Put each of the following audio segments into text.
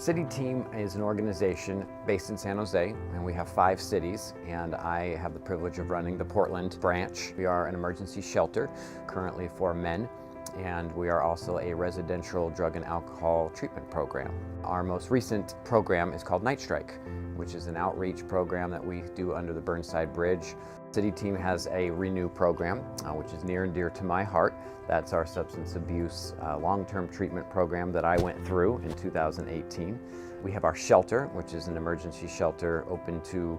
CityTeam is an organization based in San Jose, and we have 5 cities, and I have the privilege of running the Portland branch. We are an emergency shelter currently for men, and we are also a residential drug and alcohol treatment program. Our most recent program is called Night Strike, which is an outreach program that we do under the Burnside Bridge. CityTeam has a Renew program, which is near and dear to my heart. That's our substance abuse long-term treatment program that I went through in 2018. We have our shelter, which is an emergency shelter open to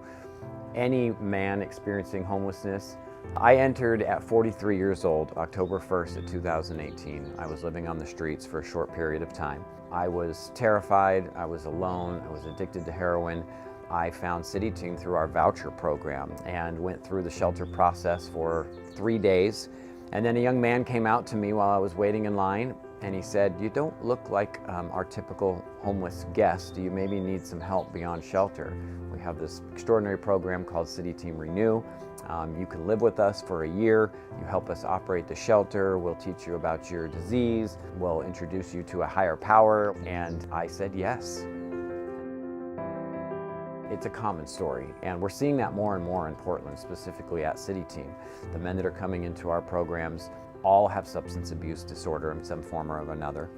any man experiencing homelessness. I entered at 43 years old, October 1st of 2018. I was living on the streets for a short period of time. I was terrified, I was alone, I was addicted to heroin. I found CityTeam through our voucher program and went through the shelter process for 3 days. And then a young man came out to me while I was waiting in line, and he said, "You don't look like our typical homeless guest. Do you maybe need some help beyond shelter? We have this extraordinary program called CityTeam Renew. You can live with us for a year. You help us operate the shelter. We'll teach you about your disease. We'll introduce you to a higher power." And I said yes. It's a common story, and we're seeing that more and more in Portland, specifically at CityTeam. The men that are coming into our programs all have substance abuse disorder in some form or another,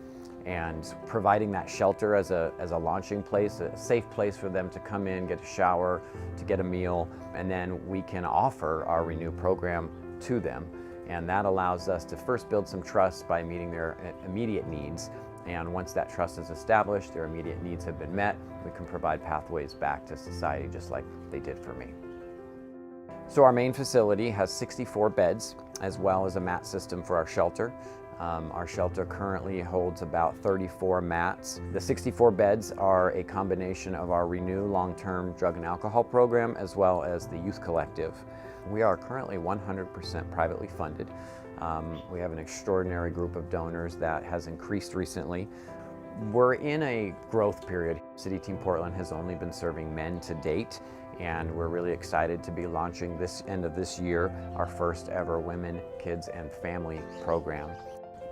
and providing that shelter as a launching place, a safe place for them to come in, get a shower, to get a meal, and then we can offer our Renew program to them. And that allows us to first build some trust by meeting their immediate needs. And once that trust is established, their immediate needs have been met, we can provide pathways back to society just like they did for me. So our main facility has 64 beds, as well as a mat system for our shelter. Our shelter currently holds about 34 mats. The 64 beds are a combination of our Renew long-term drug and alcohol program, as well as the Youth Collective. We are currently 100% privately funded. We have an extraordinary group of donors that has increased recently. We're in a growth period. CityTeam Portland has only been serving men to date, and we're really excited to be launching this end of this year our first ever Women, Kids, and Family program.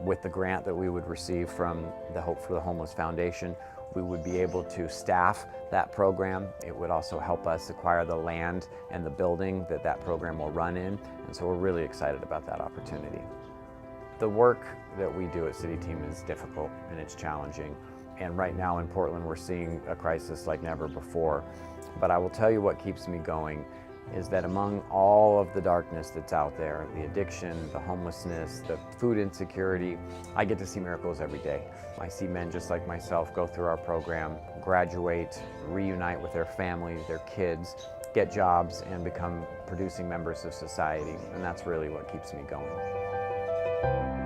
With the grant that we would receive from the Hope for the Homeless Foundation, we would be able to staff that program. It would also help us acquire the land and the building that that program will run in, and so we're really excited about that opportunity. The work that we do at CityTeam is difficult and it's challenging, and right now in Portland we're seeing a crisis like never before. But I will tell you what keeps me going is that among all of the darkness that's out there, the addiction, the homelessness, the food insecurity, I get to see miracles every day. I see men just like myself go through our program, graduate, reunite with their families, their kids, get jobs, and become producing members of society. And that's really what keeps me going.